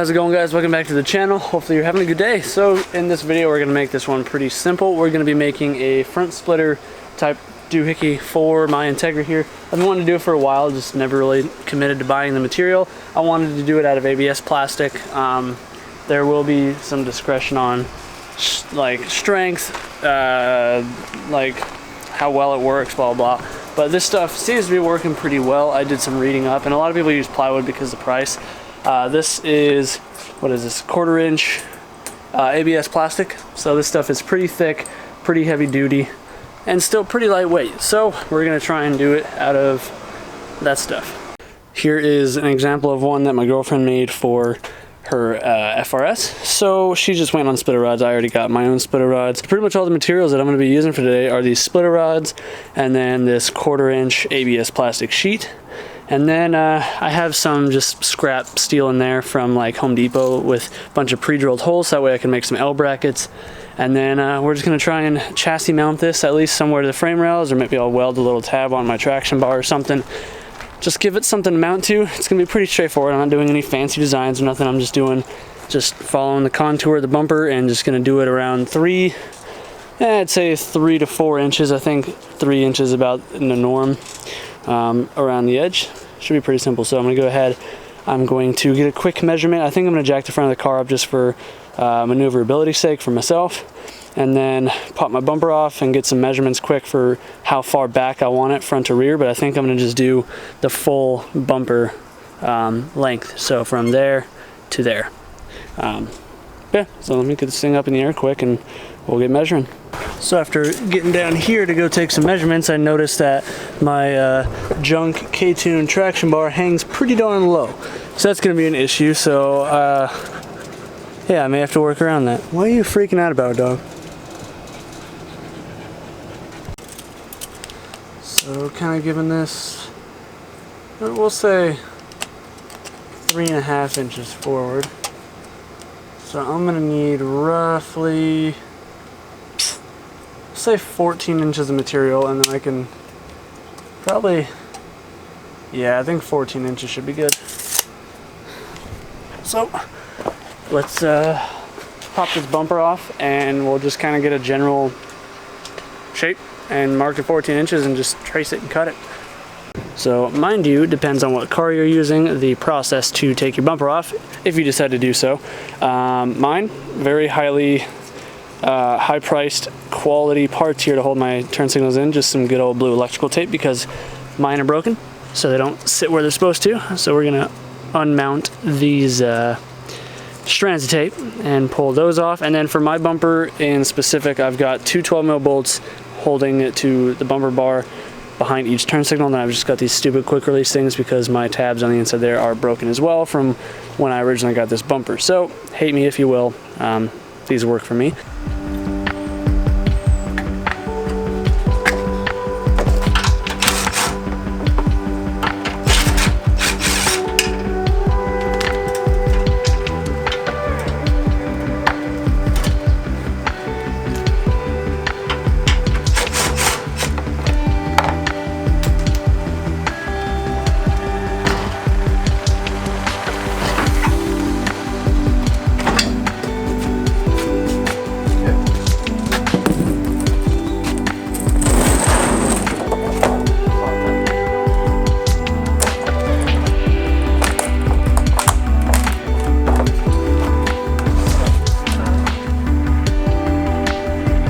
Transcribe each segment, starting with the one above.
How's it going, guys? Welcome back to the channel. Hopefully you're having a good day. So in this video we're going to make this one pretty simple. We're going to be making a front splitter type doohickey for my Integra here. I've been wanting to do it for a while, just never really committed to buying the material. I wanted to do it out of ABS plastic. There will be some discretion on like strength, like how well it works, blah blah. But this stuff seems to be working pretty well. I did some reading up, and a lot of people use plywood because of the price. This is, what is this, 1/4 inch ABS plastic. So this stuff is pretty thick, pretty heavy duty, and still pretty lightweight. So we're gonna try and do it out of that stuff. Here is an example of one that my girlfriend made for her FRS. So she just went on splitter rods. I already got my own splitter rods. Pretty much all the materials that I'm going to be using for today are these splitter rods and then this 1/4 inch ABS plastic sheet. And then I have some just scrap steel in there from like Home Depot with a bunch of pre-drilled holes, so that way I can make some L brackets. And then we're just going to try and chassis mount this at least somewhere to the frame rails, or maybe I'll weld a little tab on my traction bar or something. Just give it something to mount to. It's gonna be pretty straightforward. I'm not doing any fancy designs or nothing. I'm just following the contour of the bumper and just gonna do it around I'd say 3 to 4 inches. I think 3 inches about in the norm around the edge. Should be pretty simple. So I'm gonna go ahead. I'm going to get a quick measurement. I think I'm gonna jack the front of the car up just for maneuverability's sake for myself, and then pop my bumper off and get some measurements quick for how far back I want it, front to rear. But I think I'm gonna just do the full bumper length, so from there to there. Yeah, so let me get this thing up in the air quick and we'll get measuring. So after getting down here to go take some measurements, I noticed that my junk JBtuned traction bar hangs pretty darn low, so that's gonna be an issue. So yeah, I may have to work around that. Why are you freaking out about it, dog? So kind of giving this, we'll say 3.5 inches forward. So I'm gonna need roughly, say 14 inches of material, and then I can probably, yeah, I think 14 inches should be good. So let's pop this bumper off and we'll just kind of get a general shape and mark it 14 inches and just trace it and cut it. So mind you, depends on what car you're using, the process to take your bumper off, if you decide to do so. Mine, very high-priced quality parts here to hold my turn signals in, just some good old blue electrical tape because mine are broken, so they don't sit where they're supposed to. So we're gonna unmount these strands of tape and pull those off. And then for my bumper in specific, I've got two 12mm bolts holding it to the bumper bar behind each turn signal, and then I've just got these stupid quick release things because my tabs on the inside there are broken as well from when I originally got this bumper. So hate me if you will, these work for me.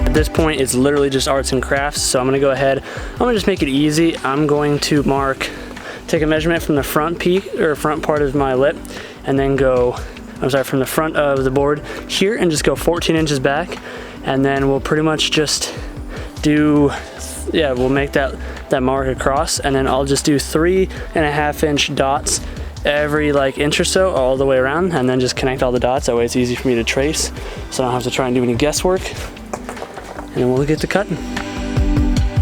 At this point, it's literally just arts and crafts, so I'm gonna go ahead, I'm gonna just make it easy. I'm going to take a measurement from the front peak, or front part of my lip, and then go, from the front of the board here, and just go 14 inches back, and then we'll pretty much just do, yeah, we'll make that mark across, and then I'll just do 3.5 inch dots every like inch or so all the way around, and then just connect all the dots. That way it's easy for me to trace, so I don't have to try and do any guesswork. And then we'll get to cutting.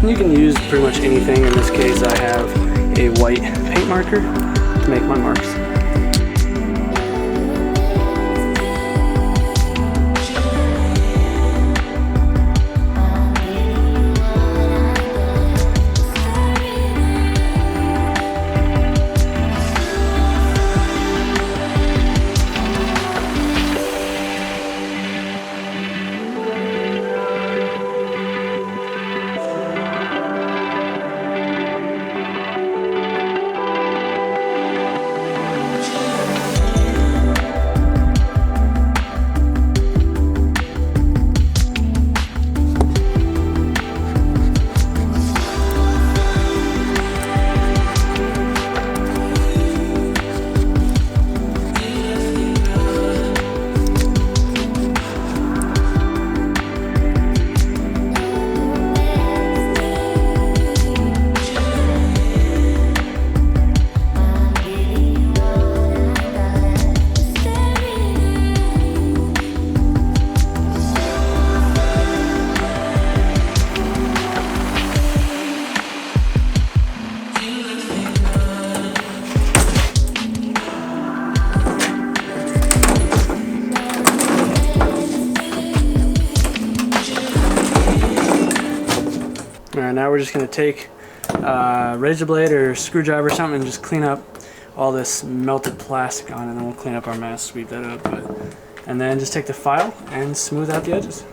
You can use pretty much anything. In this case, I have a white paint marker to make my marks. now we're just going to take a razor blade or screwdriver or something and just clean up all this melted plastic on it, and then we'll clean up our mess, sweep that up, and then just take the file and smooth out the edges.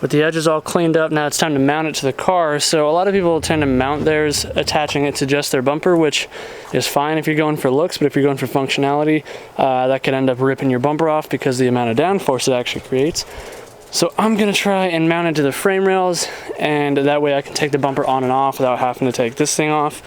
With the edges all cleaned up, now it's time to mount it to the car. So a lot of people tend to mount theirs attaching it to just their bumper, which is fine if you're going for looks, but if you're going for functionality, that could end up ripping your bumper off because of the amount of downforce it actually creates. So I'm gonna try and mount it to the frame rails, and that way I can take the bumper on and off without having to take this thing off.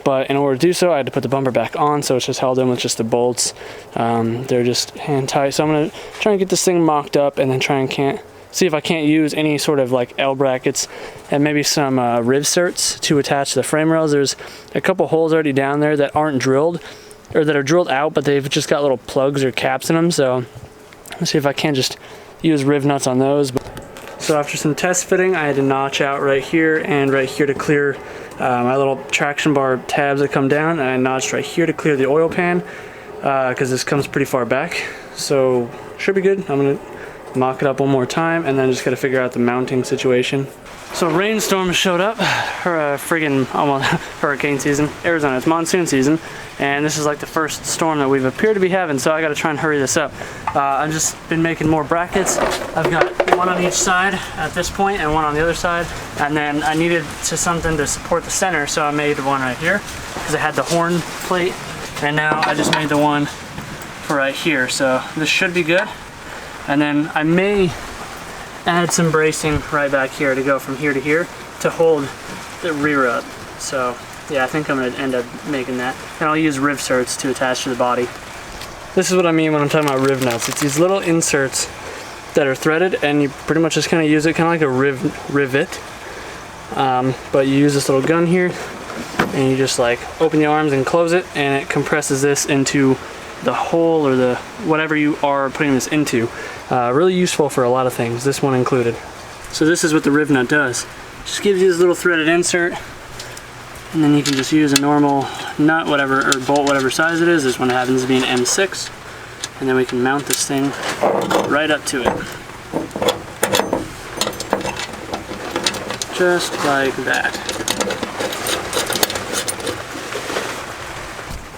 But in order to do so, I had to put the bumper back on, so it's just held in with just the bolts. They're just hand tight. So I'm gonna try and get this thing mocked up and then try and see if I can't use any sort of like L brackets and maybe some riv certs to attach to the frame rails. There's a couple holes already down there that aren't drilled, or that are drilled out, but they've just got little plugs or caps in them. So let's see if I can just use riv nuts on those. So after some test fitting, I had to notch out right here and right here to clear my little traction bar tabs that come down, and I notched right here to clear the oil pan because this comes pretty far back. So should be good. I'm gonna mock it up one more time, and then just gotta figure out the mounting situation. So rainstorm showed up, friggin' almost hurricane season, Arizona, it's monsoon season, and this is like the first storm that we've appeared to be having, so I gotta try and hurry this up. I've just been making more brackets. I've got one on each side at this point and one on the other side, and then I needed something to support the center, so I made one right here because it had the horn plate, and now I just made the one for right here, so this should be good. And then I may add some bracing right back here to go from here to here to hold the rear up. So yeah, I think I'm gonna end up making that. And I'll use riv certs to attach to the body. This is what I mean when I'm talking about riv nuts. It's these little inserts that are threaded, and you pretty much just kind of use it kind of like a rivet. But you use this little gun here, and you just like open the arms and close it, and it compresses this into the hole or the whatever you are putting this into. Really useful for a lot of things, this one included. So this is what the riv nut does. Just gives you this little threaded insert, and then you can just use a normal nut, whatever, or bolt, whatever size it is. This one happens to be an M6, and then we can mount this thing right up to it. Just like that.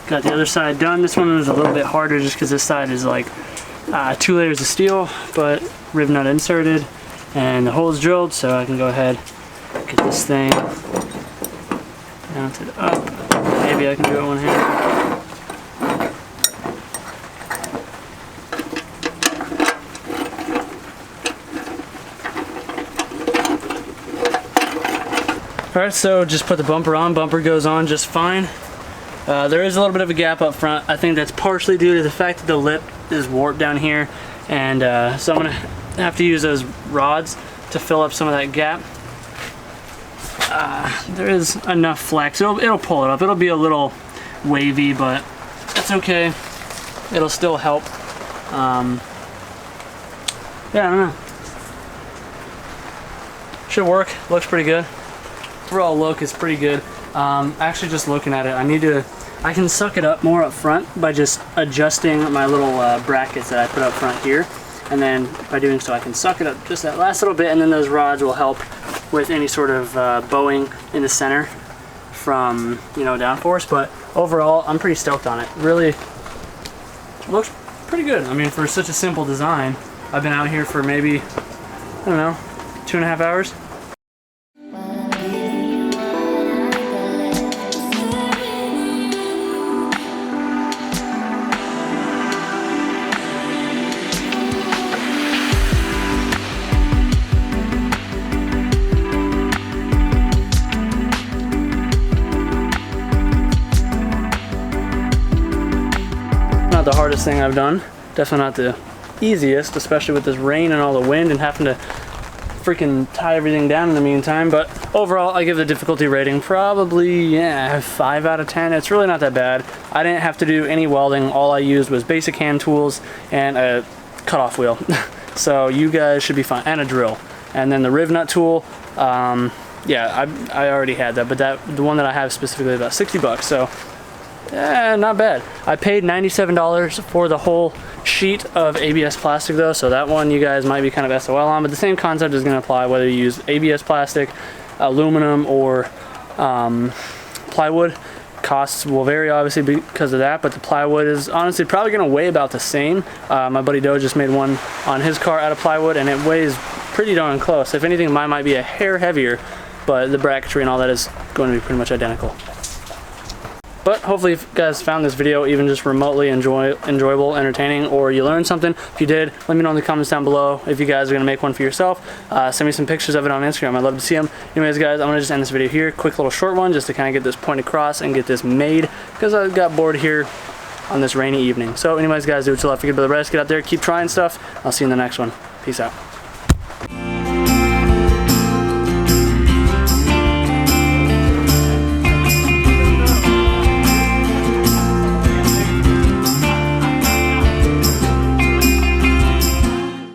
Got the other side done. This one was a little bit harder just because this side is like 2 layers of steel, but riv nut inserted and the holes drilled, so I can go ahead and get this thing mounted up. Maybe I can do it one hand. Alright, so just put the bumper on. Bumper goes on just fine. There is a little bit of a gap up front. I think that's partially due to the fact that the lip is warped down here, and so I'm gonna have to use those rods to fill up some of that gap. There is enough flex. It'll pull it up. It'll be a little wavy, but that's okay. It'll still help. Yeah, I don't know. Should work. Looks pretty good. Overall look is pretty good. Actually, just looking at it, I can suck it up more up front by just adjusting my little brackets that I put up front here, and then by doing so I can suck it up just that last little bit, and then those rods will help with any sort of bowing in the center from, you know, downforce. But overall, I'm pretty stoked on it. Really looks pretty good. I mean, for such a simple design, I've been out here for maybe, I don't know, 2.5 hours. The hardest thing I've done, definitely not the easiest, especially with this rain and all the wind and having to freaking tie everything down in the meantime. But overall, I give the difficulty rating probably, yeah, 5 out of 10. It's really not that bad. I didn't have to do any welding. All I used was basic hand tools and a cutoff wheel. So you guys should be fine, and a drill. And then the riv nut tool, yeah, I already had that, but the one that I have specifically is about 60 bucks, so not bad. I paid $97 for the whole sheet of ABS plastic though, so that one you guys might be kind of SOL on, but the same concept is going to apply whether you use ABS plastic, aluminum, or plywood. Costs will vary obviously because of that, but the plywood is honestly probably going to weigh about the same. My buddy Doe just made one on his car out of plywood and it weighs pretty darn close. If anything, mine might be a hair heavier, but the bracketry and all that is going to be pretty much identical. But hopefully you guys found this video even just remotely enjoyable, entertaining, or you learned something. If you did, let me know in the comments down below. If you guys are going to make one for yourself, send me some pictures of it on Instagram. I'd love to see them. Anyways, guys, I'm going to just end this video here. Quick little short one just to kind of get this point across and get this made because I got bored here on this rainy evening. So anyways, guys, do what you love. Forget about the rest. Get out there, keep trying stuff. I'll see you in the next one. Peace out.